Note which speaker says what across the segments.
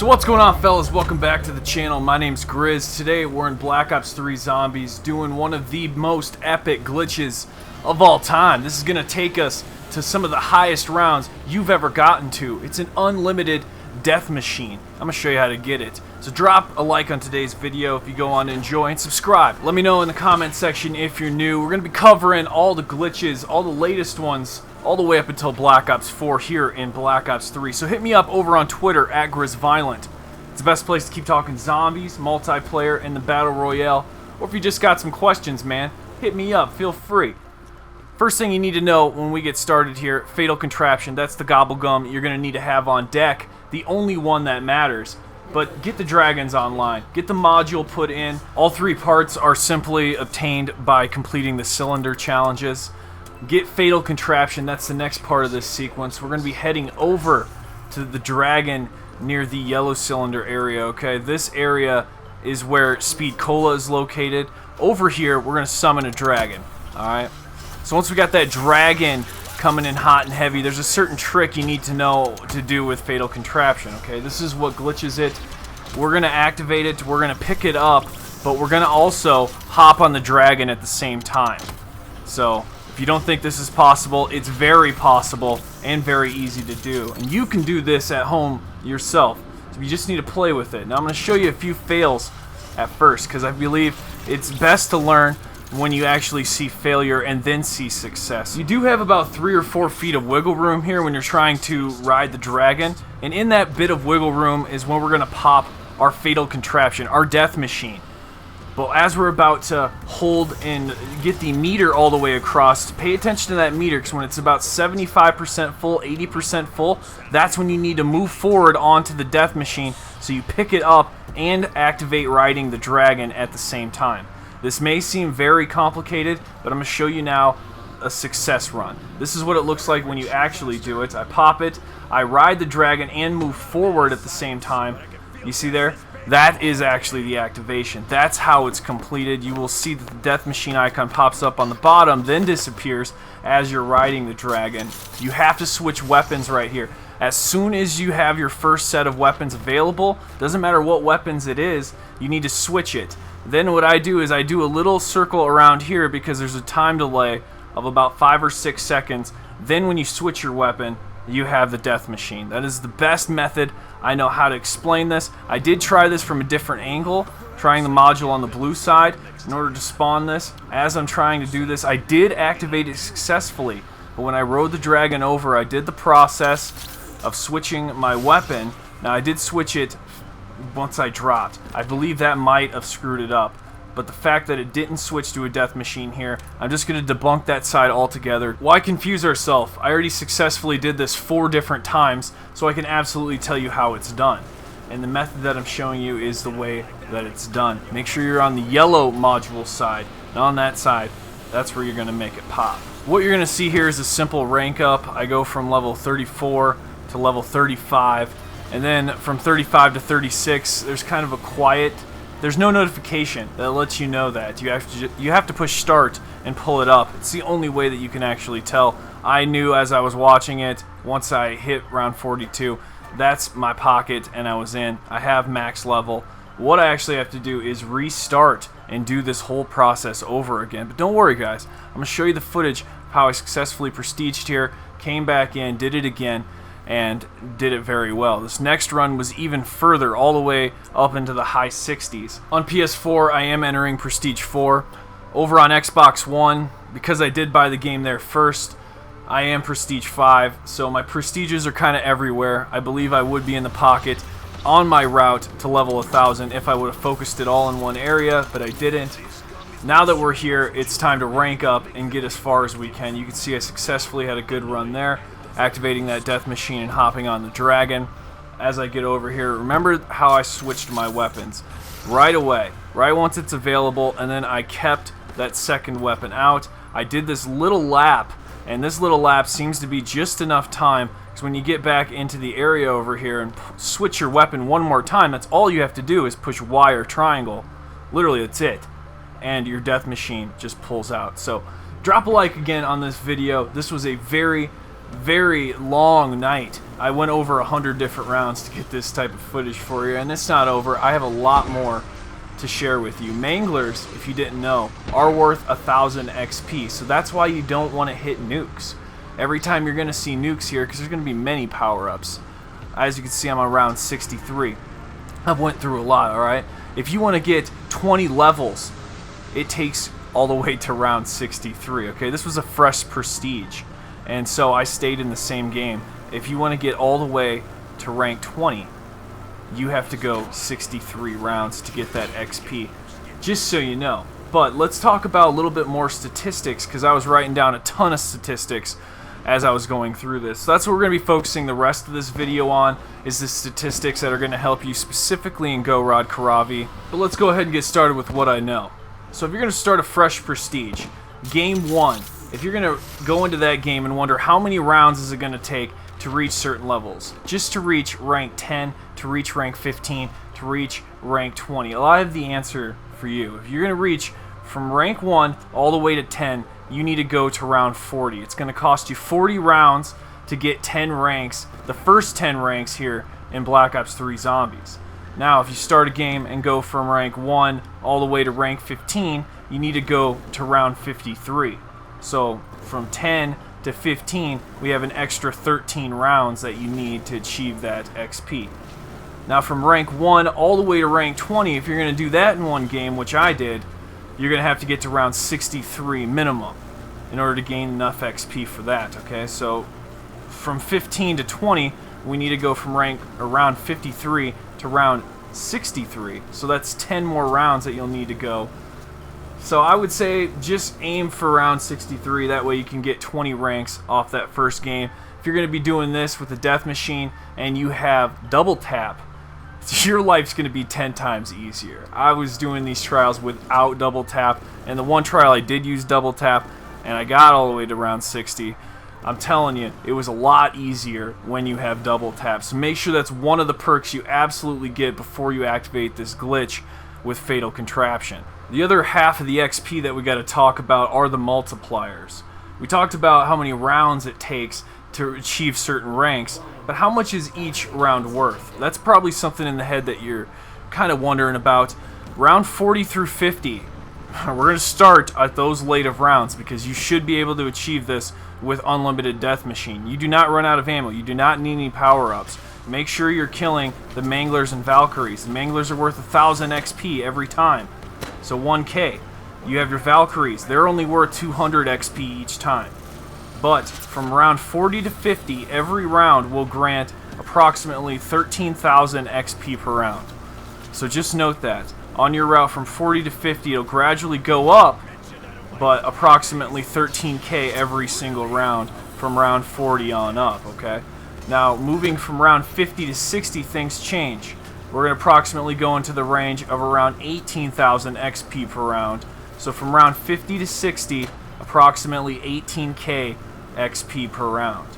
Speaker 1: So what's going on, fellas? Welcome back to the channel. My name's Grizz. Today we're in Black Ops 3 Zombies doing one of the most epic glitches of all time. This is going to take us to some of the highest rounds you've ever gotten to. It's an unlimited death machine. I'm going to show you how to get it. So drop a like on today's video if you go on to enjoy, and subscribe. Let me know in the comment section if you're new. We're going to be covering all the glitches, all the latest ones, all the way up until Black Ops 4 here in Black Ops 3. So hit me up over on Twitter at GrizzViolent. It's the best place to keep talking zombies, multiplayer, and the Battle Royale. Or if you just got some questions, man, hit me up. Feel free. First thing you need to know when we get started here, Fatal Contraption. That's the gobblegum you're going to need to have on deck. The only one that matters. But get the dragons online. Get the module put in. All three parts are simply obtained by completing the cylinder challenges. Get Fatal Contraption. That's the next part of this sequence. We're going to be heading over to the dragon near the yellow cylinder area, okay? This area is where Speed Cola is located. Over here, we're going to summon a dragon, alright? So once we got that dragon coming in hot and heavy, there's a certain trick you need to know to do with Fatal Contraption, okay? This is what glitches it. We're going to activate it, we're going to pick it up, but we're going to also hop on the dragon at the same time. So if you don't think this is possible, it's very possible and very easy to do. And you can do this at home yourself. So you just need to play with it. Now I'm going to show you a few fails at first, because I believe it's best to learn when you actually see failure and then see success. You do have about 3 or 4 feet of wiggle room here when you're trying to ride the dragon. And in that bit of wiggle room is when we're going to pop our Fatal Contraption, our death machine. But as we're about to hold and get the meter all the way across, pay attention to that meter, because when it's about 75% full, 80% full, that's when you need to move forward onto the death machine so you pick it up and activate riding the dragon at the same time. This may seem very complicated, but I'm going to show you now a success run. This is what it looks like when you actually do it. I pop it, I ride the dragon, and move forward at the same time. You see there? That is actually the activation. That's how it's completed. You will see that the death machine icon pops up on the bottom, then disappears as you're riding the dragon. You have to switch weapons right here. As soon as you have your first set of weapons available, doesn't matter what weapons it is, you need to switch it. Then what I do is I do a little circle around here because there's a time delay of about 5 or 6 seconds. Then when you switch your weapon, you have the death machine. That is the best method. I know how to explain this. I did try this from a different angle, trying the module on the blue side in order to spawn this. As I'm trying to do this, I did activate it successfully, but when I rode the dragon over, I did the process of switching my weapon. Now I did switch it once I dropped. I believe that might have screwed it up, but the fact that it didn't switch to a death machine here, I'm just going to debunk that side altogether. Why confuse ourselves? I already successfully did this 4 different times, so I can absolutely tell you how it's done. And the method that I'm showing you is the way that it's done. Make sure you're on the yellow module side, not on that side. That's where you're going to make it pop. What you're going to see here is a simple rank up. I go from level 34 to level 35, and then from 35 to 36, there's kind of a quiet. There's no notification that lets you know that. You have to push start and pull it up. It's the only way that you can actually tell. I knew as I was watching it, once I hit round 42, that's my pocket and I was in. I have max level. What I actually have to do is restart and do this whole process over again. But don't worry, guys. I'm going to show you the footage of how I successfully prestiged here, came back in, did it again, and did it very well. This next run was even further, all the way up into the high 60s. On PS4, I am entering Prestige 4. Over on Xbox One, because I did buy the game there first, I am Prestige 5, so my prestiges are kind of everywhere. I believe I would be in the pocket on my route to level 1000 if I would have focused it all in one area, but I didn't. Now that we're here, it's time to rank up and get as far as we can. You can see I successfully had a good run there, activating that death machine and hopping on the dragon. As I get over here, remember how I switched my weapons right away, right once it's available, and then I kept that second weapon out. I did this little lap, and this little lap seems to be just enough time, because when you get back into the area over here and switch your weapon one more time, that's all you have to do is push Y or triangle. Literally, that's it, and your death machine just pulls out. So drop a like again on this video. This was a very very long night. I went over 100 different rounds to get this type of footage for you, and it's not over. I have a lot more to share with you. Manglers, if you didn't know, are worth 1,000 XP, so that's why you don't want to hit nukes. Every time you're going to see nukes here, because there's going to be many power-ups. As you can see, I'm on round 63. I've went through a lot, alright? If you want to get 20 levels, it takes all the way to round 63, okay? This was a fresh prestige, and so I stayed in the same game. If you want to get all the way to rank 20, you have to go 63 rounds to get that XP, just so you know. But let's talk about a little bit more statistics, because I was writing down a ton of statistics as I was going through this. So that's what we're going to be focusing the rest of this video on, is the statistics that are going to help you specifically in Gorod, Krovi. But let's go ahead and get started with what I know. So if you're going to start a fresh prestige, game 1, if you're going to go into that game and wonder how many rounds is it going to take to reach certain levels, just to reach rank 10, to reach rank 15, to reach rank 20, I have the answer for you. If you're going to reach from rank 1 all the way to 10, you need to go to round 40. It's going to cost you 40 rounds to get 10 ranks, the first 10 ranks here in Black Ops 3 Zombies. Now, if you start a game and go from rank 1 all the way to rank 15, you need to go to round 53. So, from 10 to 15, we have an extra 13 rounds that you need to achieve that XP. Now, from rank 1 all the way to rank 20, if you're going to do that in one game, which I did, you're going to have to get to round 63 minimum in order to gain enough XP for that, okay? So, from 15 to 20, we need to go from round 53 to round 63. So that's 10 more rounds that you'll need to go. So I would say just aim for round 63. That way you can get 20 ranks off that first game. If you're going to be doing this with the death machine and you have double tap, your life's going to be 10 times easier. I was doing these trials without double tap, and the one trial I did use double tap, and I got all the way to round 60. I'm telling you, it was a lot easier when you have double tap. So make sure that's one of the perks you absolutely get before you activate this glitch with Fatal Contraption. The other half of the XP that we got to talk about are the multipliers. We talked about how many rounds it takes to achieve certain ranks, but how much is each round worth? That's probably something in the head that you're kind of wondering about. Round 40 through 50, we're going to start at those late of rounds because you should be able to achieve this with unlimited death machine. You do not run out of ammo. You do not need any power-ups. Make sure you're killing the Manglers and Valkyries. The Manglers are worth 1,000 XP every time, so 1K. You have your Valkyries. They're only worth 200 XP each time. But from round 40 to 50, every round will grant approximately 13,000 XP per round. So just note that. On your route from 40 to 50, it'll gradually go up, but approximately 13K every single round from round 40 on up, okay? Now, moving from round 50 to 60, things change. We're going to approximately go into the range of around 18,000 XP per round. So from round 50 to 60, approximately 18K XP per round.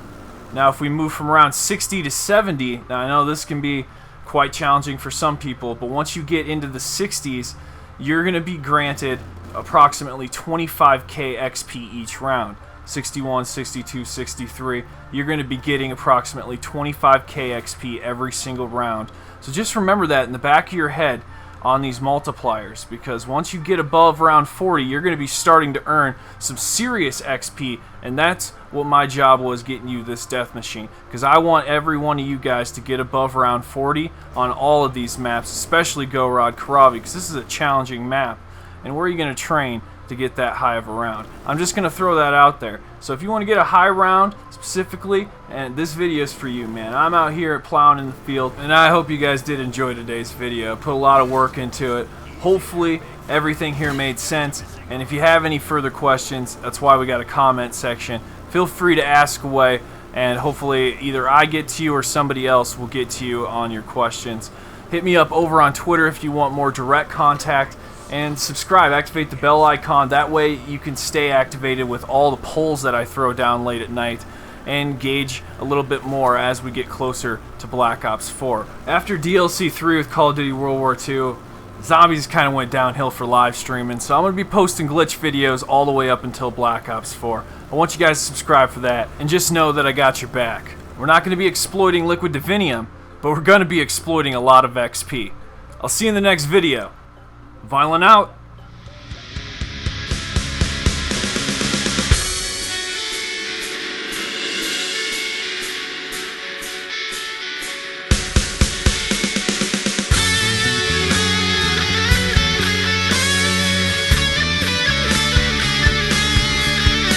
Speaker 1: Now, if we move from round 60 to 70, now I know this can be quite challenging for some people, but once you get into the 60s, you're going to be granted approximately 25K XP each round. 61, 62, 63, you're going to be getting approximately 25K XP every single round. So just remember that in the back of your head on these multipliers, because once you get above round 40, you're going to be starting to earn some serious XP, and that's what my job was, getting you this death machine, because I want every one of you guys to get above round 40 on all of these maps, especially Gorod, Krovi, because this is a challenging map. And where are you going to train to get that high of a round? I'm just going to throw that out there. So if you want to get a high round specifically, and this video is for you, man. I'm out here plowing in the field, and I hope you guys did enjoy today's video. Put a lot of work into it. Hopefully everything here made sense, and if you have any further questions, that's why we got a comment section. Feel free to ask away, and hopefully either I get to you or somebody else will get to you on your questions. Hit me up over on Twitter if you want more direct contact. And subscribe, activate the bell icon, that way you can stay activated with all the polls that I throw down late at night and gauge a little bit more as we get closer to Black Ops 4. After DLC 3 with Call of Duty World War II, Zombies kind of went downhill for live streaming, so I'm going to be posting glitch videos all the way up until Black Ops 4. I want you guys to subscribe for that, and just know that I got your back. We're not going to be exploiting Liquid Divinium, but we're going to be exploiting a lot of XP. I'll see you in the next video. Violent out.